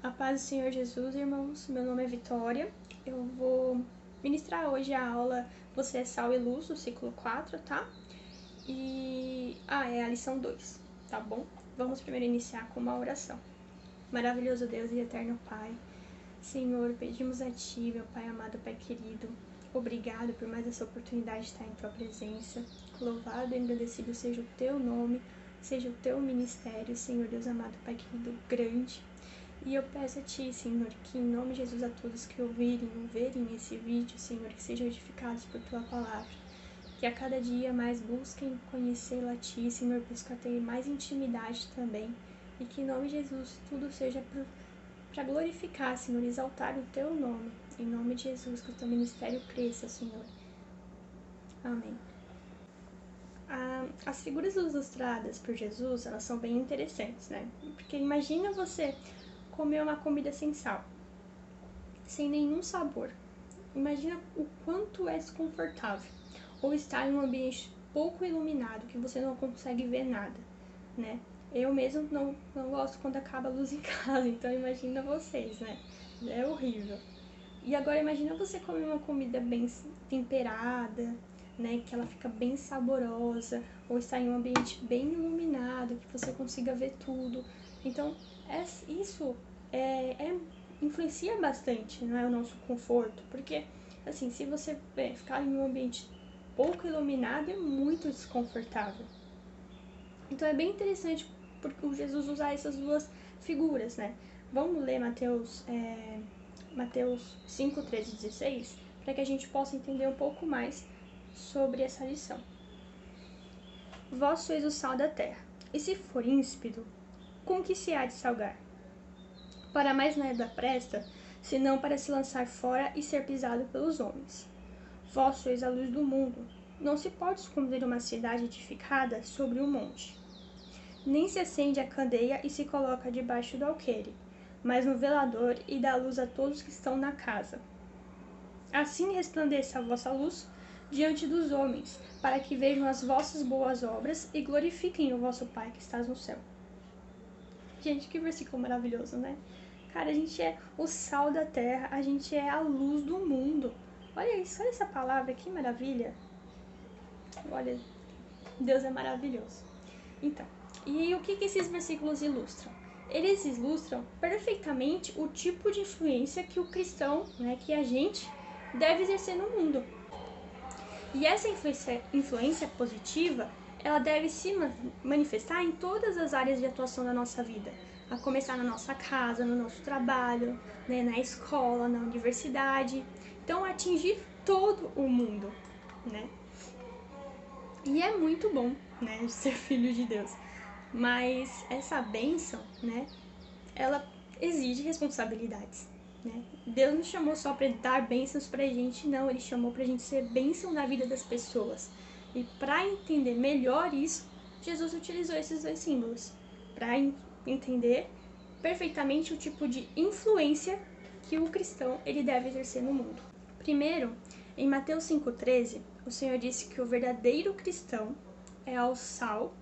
A paz do Senhor Jesus, irmãos. Meu nome é Vitória. Eu vou ministrar hoje a aula Você é Sal e Luz, do ciclo 4, tá? É a lição 2, tá bom? Vamos primeiro iniciar com uma oração. Maravilhoso Deus e eterno Pai, Senhor, pedimos a Ti, meu Pai amado, Pai querido, obrigado por mais essa oportunidade de estar em Tua presença. Louvado e engrandecido seja o Teu nome, seja o Teu ministério, Senhor Deus amado, Pai querido, grande. E eu peço a Ti, Senhor, que em nome de Jesus a todos que ouvirem esse vídeo, Senhor, que sejam edificados por Tua palavra. Que a cada dia mais busquem conhecê-la a Ti, Senhor, buscar ter mais intimidade também. E que em nome de Jesus tudo seja para glorificar, Senhor, exaltar o Teu nome. Em nome de Jesus, que o Teu ministério cresça, Senhor. Amém. As figuras ilustradas por Jesus, elas são bem interessantes, né? Porque imagina você comer uma comida sem sal, sem nenhum sabor. Imagina o quanto é desconfortável. Ou estar em um ambiente pouco iluminado, que você não consegue ver nada, né? Eu mesmo não gosto quando acaba a luz em casa, então imagina vocês, né? É horrível. E agora imagina você comer uma comida bem temperada, né? Que ela fica bem saborosa, ou estar em um ambiente bem iluminado, que você consiga ver tudo. Então, isso influencia bastante, não é, o nosso conforto, porque assim, se você ficar em um ambiente pouco iluminado, é muito desconfortável. Então é bem interessante porque o Jesus usar essas duas figuras, né? Vamos ler Mateus 5, 13 e 16, para que a gente possa entender um pouco mais sobre essa lição. Vós sois o sal da terra, e se for ímpido, com que se há de salgar? Para mais nada presta, senão para se lançar fora e ser pisado pelos homens. Vós sois a luz do mundo. Não se pode esconder uma cidade edificada sobre um monte. Nem se acende a candeia e se coloca debaixo do alqueire, mas no velador e dá luz a todos que estão na casa. Assim resplandeça a vossa luz diante dos homens, para que vejam as vossas boas obras e glorifiquem o vosso Pai que está no céu. Gente, que versículo maravilhoso, né? Cara, a gente é o sal da terra, a gente é a luz do mundo. Olha isso, olha essa palavra, que maravilha. Olha, Deus é maravilhoso. Então, e o que esses versículos ilustram? Eles ilustram perfeitamente o tipo de influência que o cristão, né, que a gente deve exercer no mundo. E essa influência positiva, ela deve se manifestar em todas as áreas de atuação da nossa vida. A começar na nossa casa, no nosso trabalho, né, na escola, na universidade. Então, atingir todo o mundo, né? E é muito bom, né, ser filho de Deus. Mas essa bênção, né, ela exige responsabilidades, né? Deus não chamou só para dar bênçãos pra gente, não. Ele chamou pra gente ser bênção na vida das pessoas. E para entender melhor isso, Jesus utilizou esses dois símbolos. Para entender perfeitamente o tipo de influência que o cristão ele deve exercer no mundo. Primeiro, em Mateus 5,13, o Senhor disse que o verdadeiro cristão é o sal.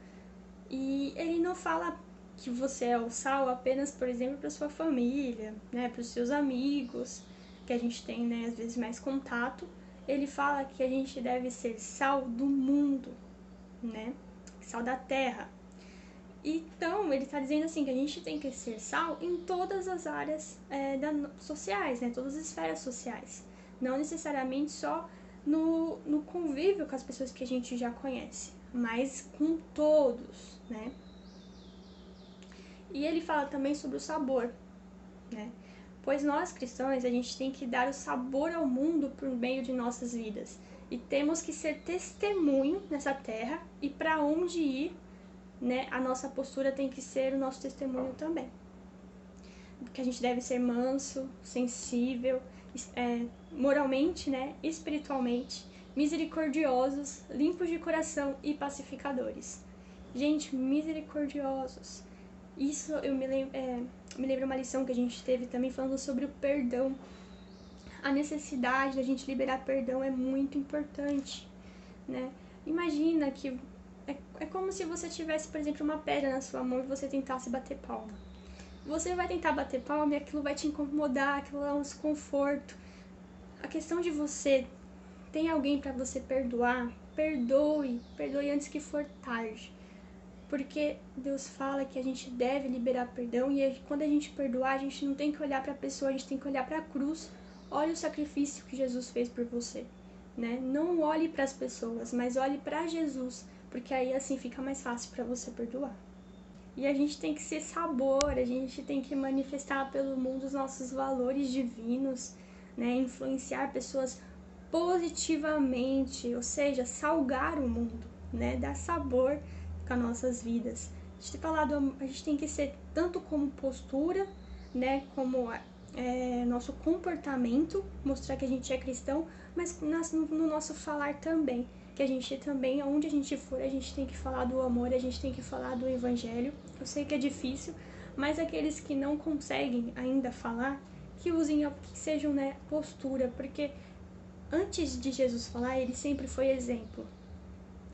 E ele não fala que você é o sal apenas, por exemplo, para sua família, né, para os seus amigos, que a gente tem, né, às vezes mais contato. Ele fala que a gente deve ser sal do mundo, né, sal da terra. Então, ele está dizendo assim que a gente tem que ser sal em todas as áreas sociais, né, todas as esferas sociais. Não necessariamente só no convívio com as pessoas que a gente já conhece, mas com todos, né? E ele fala também sobre o sabor, né? Pois nós cristãos, a gente tem que dar o sabor ao mundo por meio de nossas vidas. E temos que ser testemunho nessa terra, e para onde ir, né, a nossa postura tem que ser o nosso testemunho também. Porque a gente deve ser manso, sensível, moralmente, né, espiritualmente, misericordiosos, limpos de coração e pacificadores. Gente, misericordiosos. Isso eu me lembro uma lição que a gente teve também falando sobre o perdão. A necessidade da gente liberar perdão é muito importante, né? Imagina que é como se você tivesse, por exemplo, uma pedra na sua mão e você tentasse bater palma. você vai tentar bater palma e aquilo vai te incomodar, aquilo é um desconforto. A questão de você tem alguém para você perdoar, perdoe antes que for tarde. Porque Deus fala que a gente deve liberar perdão e quando a gente perdoar, a gente não tem que olhar para a pessoa, a gente tem que olhar para a cruz. Olha o sacrifício que Jesus fez por você, né? Não olhe para as pessoas, mas olhe para Jesus, porque aí assim fica mais fácil para você perdoar. E a gente tem que ser sabor, a gente tem que manifestar pelo mundo os nossos valores divinos, né? Influenciar pessoas positivamente, ou seja, salgar o mundo, né? Dar sabor com as nossas vidas. A gente tem que ser tanto como postura, né? Como nosso comportamento, mostrar que a gente é cristão, mas no nosso falar também. Que a gente também, aonde a gente for, a gente tem que falar do amor, a gente tem que falar do evangelho. Eu sei que é difícil, mas aqueles que não conseguem ainda falar, que usem, que sejam, né, postura, porque antes de Jesus falar, ele sempre foi exemplo.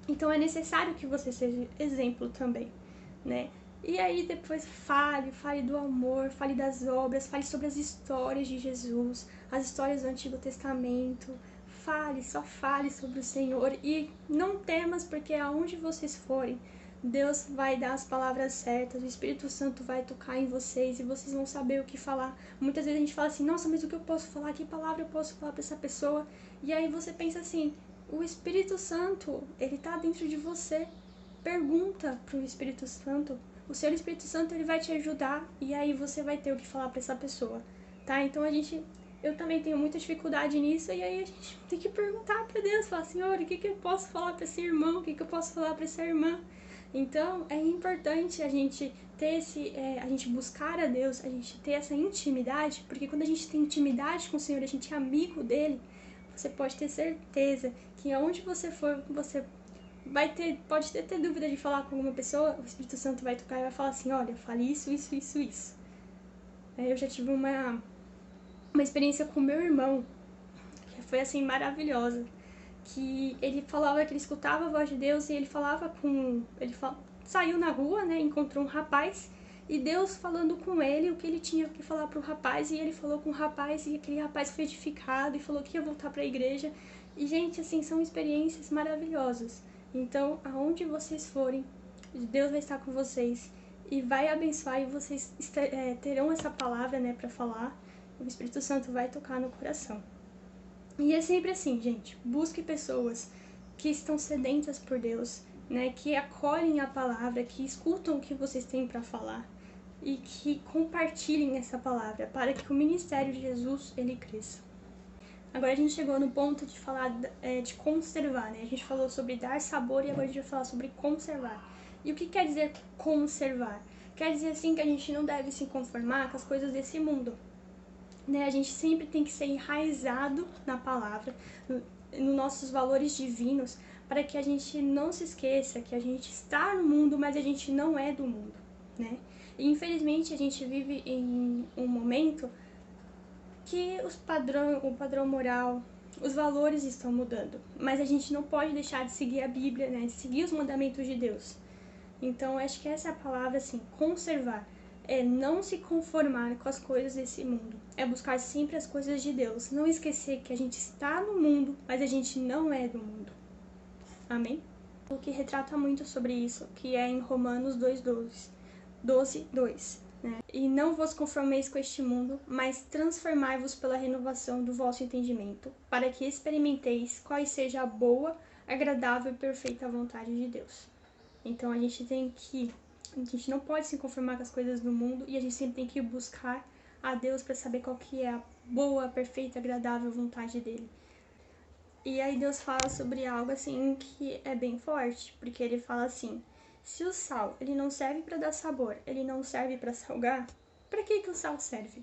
Então é necessário que você seja exemplo também, né? E aí depois fale do amor, fale das obras, fale sobre as histórias de Jesus, as histórias do Antigo Testamento. Só fale sobre o Senhor e não temas, porque aonde vocês forem, Deus vai dar as palavras certas, o Espírito Santo vai tocar em vocês e vocês vão saber o que falar. Muitas vezes a gente fala assim, nossa, mas o que eu posso falar? Que palavra eu posso falar para essa pessoa? E aí você pensa assim, o Espírito Santo, ele tá dentro de você. Pergunta pro Espírito Santo. O seu Espírito Santo, ele vai te ajudar e aí você vai ter o que falar para essa pessoa, tá? Então eu também tenho muita dificuldade nisso e aí a gente tem que perguntar para Deus, falar, Senhor, o que eu posso falar para esse irmão? O que eu posso falar para essa irmã? Então é importante a gente ter a gente buscar a Deus, a gente ter essa intimidade, porque quando a gente tem intimidade com o Senhor, a gente é amigo dele, você pode ter certeza que aonde você for, você pode ter dúvida de falar com alguma pessoa, o Espírito Santo vai tocar e vai falar assim, olha, fale isso. Eu já tive uma experiência com meu irmão, que foi assim, maravilhosa, que ele falava que ele escutava a voz de Deus e ele saiu na rua, né, encontrou um rapaz e Deus falando com ele o que ele tinha que falar pro rapaz, e ele falou com o rapaz e aquele rapaz foi edificado e falou que ia voltar para a igreja. E gente, assim, são experiências maravilhosas. Então, aonde vocês forem, Deus vai estar com vocês e vai abençoar, e vocês terão essa palavra, né, para falar. O Espírito Santo vai tocar no coração. E é sempre assim, gente, busque pessoas que estão sedentas por Deus, né, que acolhem a palavra, que escutam o que vocês têm para falar e que compartilhem essa palavra para que o ministério de Jesus, ele cresça. Agora a gente chegou no ponto de falar de conservar, né? A gente falou sobre dar sabor e agora a gente vai falar sobre conservar. E o que quer dizer conservar? Quer dizer assim que a gente não deve se conformar com as coisas desse mundo, né? A gente sempre tem que ser enraizado na palavra, nos nossos valores divinos, para que a gente não se esqueça que a gente está no mundo, mas a gente não é do mundo, né? E infelizmente a gente vive em um momento que o padrão moral, os valores estão mudando, mas a gente não pode deixar de seguir a Bíblia, né? De seguir os mandamentos de Deus. Então acho que essa é a palavra, assim, conservar. É não se conformar com as coisas desse mundo. É buscar sempre as coisas de Deus. Não esquecer que a gente está no mundo, mas a gente não é do mundo. Amém? O que retrata muito sobre isso, que é em Romanos 12:2, né? E não vos conformeis com este mundo, mas transformai-vos pela renovação do vosso entendimento, para que experimenteis qual seja a boa, agradável e perfeita vontade de Deus. Então a gente não pode se conformar com as coisas do mundo e a gente sempre tem que buscar a Deus para saber qual que é a boa, perfeita, agradável vontade dele. E aí Deus fala sobre algo assim que é bem forte, porque ele fala assim: se o sal, ele não serve para dar sabor, ele não serve para salgar, para que o sal serve?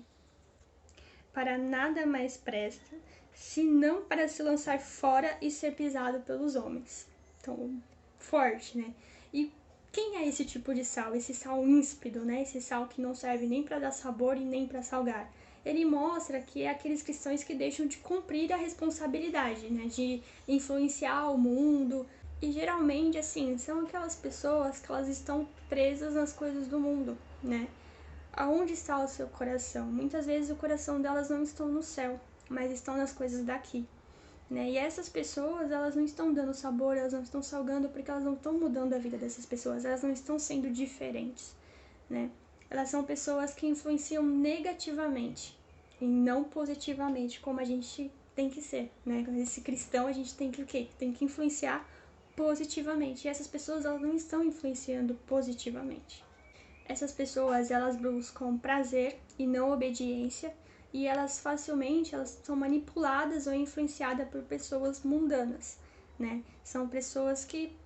Para nada mais presta, senão para se lançar fora e ser pisado pelos homens. Então, forte, né? E quem é esse tipo de sal? Esse sal ímpido, né? Esse sal que não serve nem para dar sabor e nem para salgar. Ele mostra que é aqueles cristãos que deixam de cumprir a responsabilidade, né? De influenciar o mundo. E geralmente, assim, são aquelas pessoas que elas estão presas nas coisas do mundo, né? aonde está o seu coração? Muitas vezes o coração delas não estão no céu, mas estão nas coisas daqui, né? E essas pessoas, elas não estão dando sabor, elas não estão salgando, porque elas não estão mudando a vida dessas pessoas, elas não estão sendo diferentes, né? Elas são pessoas que influenciam negativamente e não positivamente, como a gente tem que ser, né? Esse cristão, a gente tem que o quê? Tem que influenciar positivamente. E essas pessoas, elas não estão influenciando positivamente. Essas pessoas, elas buscam prazer e não obediência, e elas facilmente elas são manipuladas ou influenciadas por pessoas mundanas, né? São pessoas que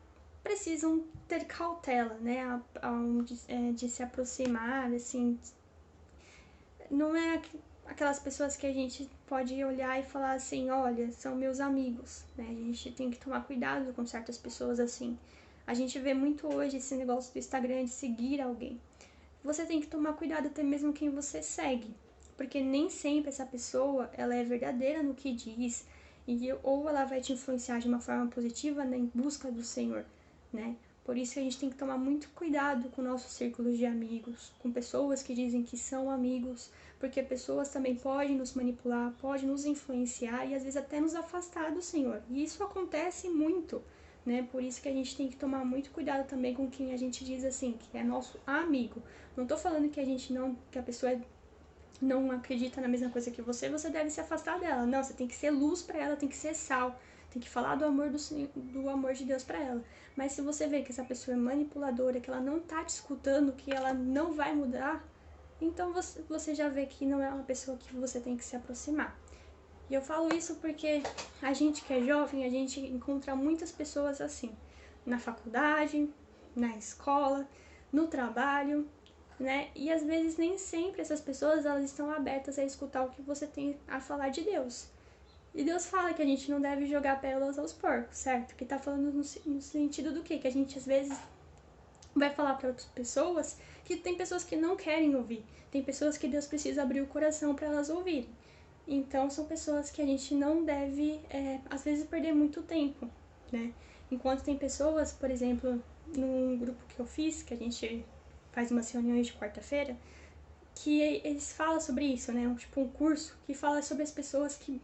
precisam ter cautela, né? De se aproximar, assim. Não é aquelas pessoas que a gente pode olhar e falar assim, olha, são meus amigos, né? A gente tem que tomar cuidado com certas pessoas assim. A gente vê muito hoje esse negócio do Instagram de seguir alguém. Você tem que tomar cuidado até mesmo quem você segue, porque nem sempre essa pessoa ela é verdadeira no que diz, ou ela vai te influenciar de uma forma positiva, né, em busca do Senhor, né? Por isso que a gente tem que tomar muito cuidado com o nosso círculo de amigos, com pessoas que dizem que são amigos, porque pessoas também podem nos manipular, podem nos influenciar e às vezes até nos afastar do Senhor. E isso acontece muito, né? Por isso que a gente tem que tomar muito cuidado também com quem a gente diz assim, que é nosso amigo. Não tô falando que que a pessoa não acredita na mesma coisa que você deve se afastar dela. Não, você tem que ser luz para ela, tem que ser sal, tem que falar do amor de Deus para ela. Mas se você vê que essa pessoa é manipuladora, que ela não tá te escutando, que ela não vai mudar, então você já vê que não é uma pessoa que você tem que se aproximar. E eu falo isso porque a gente que é jovem, a gente encontra muitas pessoas assim, na faculdade, na escola, no trabalho, né? E às vezes nem sempre essas pessoas elas estão abertas a escutar o que você tem a falar de Deus. E Deus fala que a gente não deve jogar pérolas aos porcos, certo? Que tá falando no sentido do quê? Que a gente às vezes vai falar para outras pessoas que tem pessoas que não querem ouvir. Tem pessoas que Deus precisa abrir o coração para elas ouvirem. Então são pessoas que a gente não deve, às vezes, perder muito tempo, né? Enquanto tem pessoas, por exemplo, num grupo que eu fiz, que a gente faz umas reuniões de quarta-feira, que eles falam sobre isso, né? Tipo um curso que fala sobre as pessoas que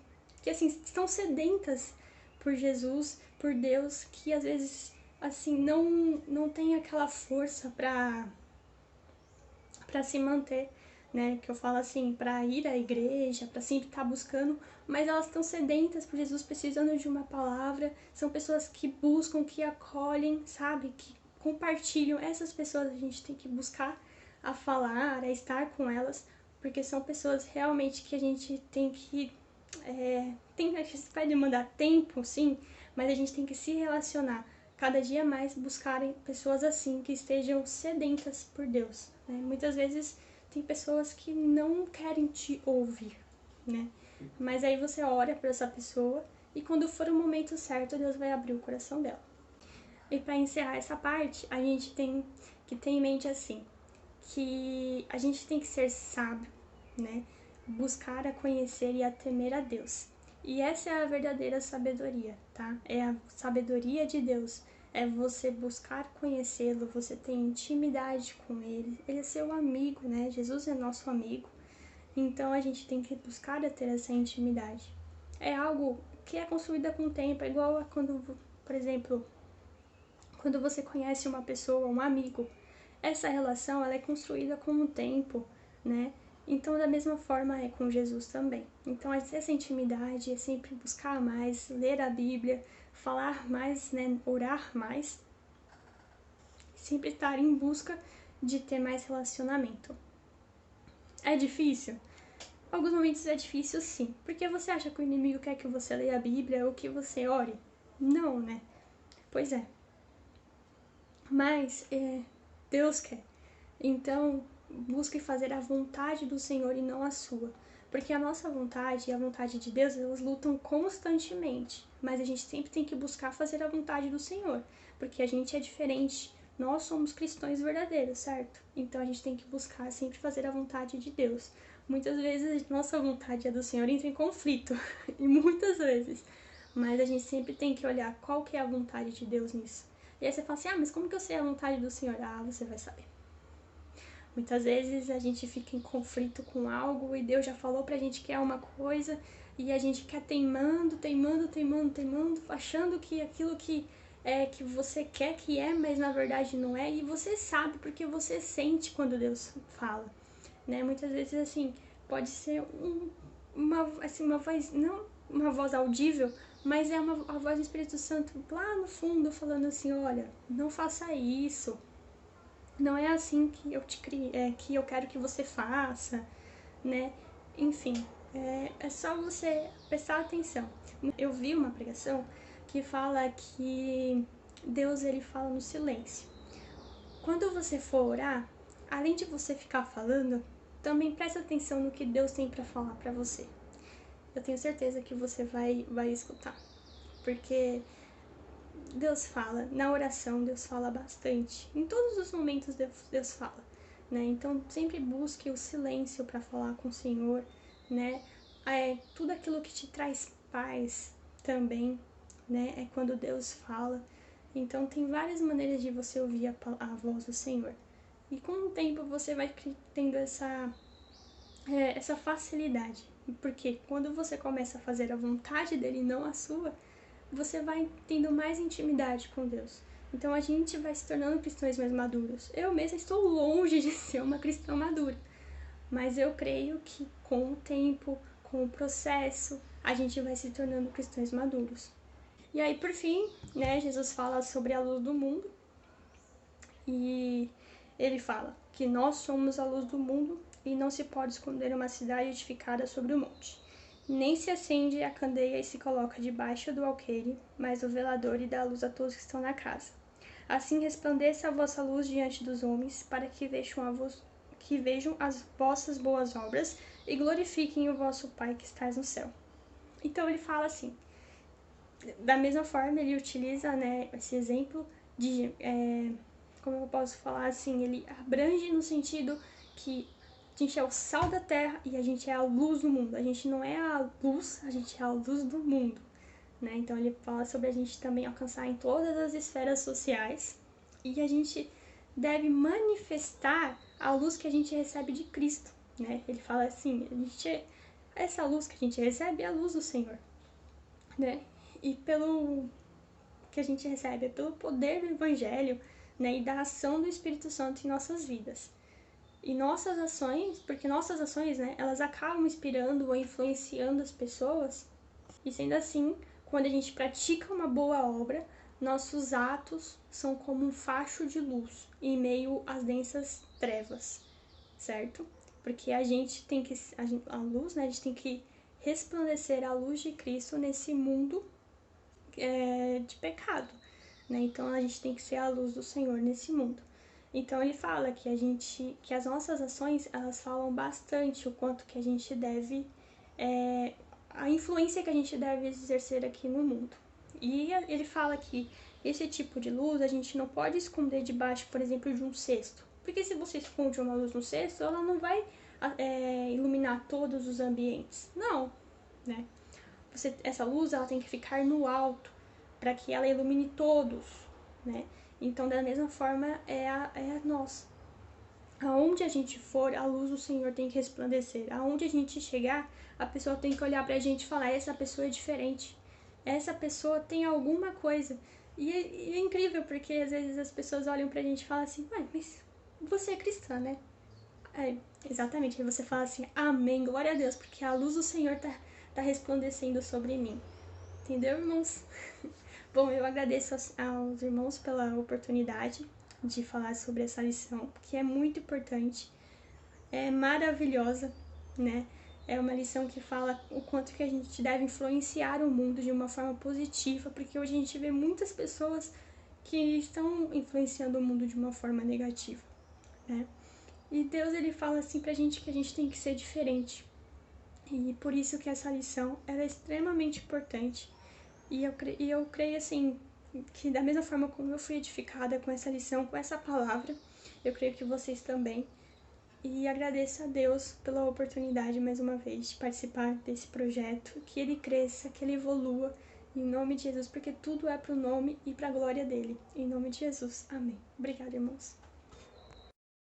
assim, estão sedentas por Jesus, por Deus, que às vezes, assim, não tem aquela força para se manter, né? Que eu falo assim, para ir à igreja, para sempre estar buscando, mas elas estão sedentas por Jesus, precisando de uma palavra. São pessoas que buscam, que acolhem, sabe? Que compartilham. Essas pessoas a gente tem que buscar a falar, a estar com elas, porque são pessoas realmente que a gente tem que a gente vai demandar tempo, sim, mas a gente tem que se relacionar cada dia mais, buscarem pessoas assim, que estejam sedentas por Deus, né? Muitas vezes tem pessoas que não querem te ouvir, né? Mas aí você ora para essa pessoa e quando for o momento certo, Deus vai abrir o coração dela. E para encerrar essa parte, a gente tem que ter em mente assim, que a gente tem que ser sábio, né? Buscar a conhecer e a temer a Deus. E essa é a verdadeira sabedoria, tá? É a sabedoria de Deus. É você buscar conhecê-lo, você ter intimidade com ele. Ele é seu amigo, né? Jesus é nosso amigo. Então a gente tem que buscar a ter essa intimidade. É algo que é construída com o tempo, é igual a quando, por exemplo, quando você conhece uma pessoa, um amigo. Essa relação ela é construída com o tempo, né? Então, da mesma forma é com Jesus também. Então, essa intimidade é sempre buscar mais, ler a Bíblia, falar mais, né? Orar mais. Sempre estar em busca de ter mais relacionamento. É difícil? Alguns momentos é difícil, sim. Porque você acha que o inimigo quer que você leia a Bíblia ou que você ore? Não, né? Pois é. Mas Deus quer. Então, busque fazer a vontade do Senhor e não a sua. Porque a nossa vontade e a vontade de Deus, elas lutam constantemente. Mas a gente sempre tem que buscar fazer a vontade do Senhor. Porque a gente é diferente. Nós somos cristãos verdadeiros, certo? Então a gente tem que buscar sempre fazer a vontade de Deus. Muitas vezes a nossa vontade e a do Senhor entra em conflito. E muitas vezes. Mas a gente sempre tem que olhar qual que é a vontade de Deus nisso. E aí você fala assim, mas como que eu sei a vontade do Senhor? Você vai saber. Muitas vezes a gente fica em conflito com algo e Deus já falou pra gente que é uma coisa e a gente fica teimando, achando que aquilo que você quer que é, mas na verdade não é, e você sabe porque você sente quando Deus fala, né? Muitas vezes, assim, pode ser uma voz, não uma voz audível, mas é a voz do Espírito Santo lá no fundo falando assim, olha, não faça isso, não é assim que eu te criei, que eu quero que você faça, né? Enfim, é só você prestar atenção. Eu vi uma pregação que fala que Deus, ele fala no silêncio. Quando você for orar, além de você ficar falando, também presta atenção no que Deus tem para falar para você. Eu tenho certeza que você vai escutar, porque Deus fala, na oração Deus fala bastante, em todos os momentos Deus fala, né? Então sempre busque o silêncio para falar com o Senhor, né? Tudo aquilo que te traz paz também, né? É quando Deus fala. Então tem várias maneiras de você ouvir a voz do Senhor. E com o tempo você vai tendo essa facilidade, porque quando você começa a fazer a vontade dele, não a sua, você vai tendo mais intimidade com Deus. Então a gente vai se tornando cristãos mais maduros. Eu mesma estou longe de ser uma cristã madura, mas eu creio que com o tempo, com o processo, a gente vai se tornando cristãos maduros. E aí, por fim, né, Jesus fala sobre a luz do mundo, e ele fala que nós somos a luz do mundo e não se pode esconder uma cidade edificada sobre o monte. Nem se acende a candeia e se coloca debaixo do alqueire, mas o velador e dá luz a todos que estão na casa. Assim resplandeça a vossa luz diante dos homens, para que vejam as vossas boas obras e glorifiquem o vosso Pai que está no céu. Então ele fala assim, da mesma forma ele utiliza, né, esse exemplo de, como eu posso falar assim, ele abrange no sentido que a gente é o sal da terra e a gente é a luz do mundo. A gente não é a luz, a gente é a luz do mundo, né? Então ele fala sobre a gente também alcançar em todas as esferas sociais e a gente deve manifestar a luz que a gente recebe de Cristo, né? Ele fala assim, essa luz que a gente recebe é a luz do Senhor, né? E pelo que a gente recebe é pelo poder do Evangelho, né? E da ação do Espírito Santo em nossas vidas. E nossas ações, porque nossas ações, né, elas acabam inspirando ou influenciando as pessoas. E sendo assim, quando a gente pratica uma boa obra, nossos atos são como um facho de luz em meio às densas trevas, certo? Porque a gente tem que, a luz, né, a gente tem que resplandecer a luz de Cristo nesse mundo de pecado, né? Então a gente tem que ser a luz do Senhor nesse mundo. Então ele fala que as nossas ações, elas falam bastante o quanto que a gente deve, a influência que a gente deve exercer aqui no mundo. E ele fala que esse tipo de luz a gente não pode esconder debaixo, por exemplo, de um cesto. Porque se você esconde uma luz no cesto, ela não vai iluminar todos os ambientes. Não, né? Essa luz ela tem que ficar no alto para que ela ilumine todos, né? Então, da mesma forma, é a nós. Aonde a gente for, a luz do Senhor tem que resplandecer. Aonde a gente chegar, a pessoa tem que olhar pra gente e falar, essa pessoa é diferente. Essa pessoa tem alguma coisa. E é incrível, porque às vezes as pessoas olham pra gente e falam assim, mas você é cristã, né? Exatamente. Aí você fala assim, amém, glória a Deus, porque a luz do Senhor tá resplandecendo sobre mim. Entendeu, irmãos? Bom, eu agradeço aos irmãos pela oportunidade de falar sobre essa lição, que é muito importante, é maravilhosa, né? É uma lição que fala o quanto que a gente deve influenciar o mundo de uma forma positiva, porque hoje a gente vê muitas pessoas que estão influenciando o mundo de uma forma negativa, né? E Deus, ele fala assim pra gente que a gente tem que ser diferente. E por isso que essa lição ela é extremamente importante. E eu creio assim, que da mesma forma como eu fui edificada com essa lição, com essa palavra, eu creio que vocês também. E agradeço a Deus pela oportunidade, mais uma vez, de participar desse projeto, que ele cresça, que ele evolua, em nome de Jesus, porque tudo é pro nome e pra glória dele. Em nome de Jesus. Amém. Obrigada, irmãos.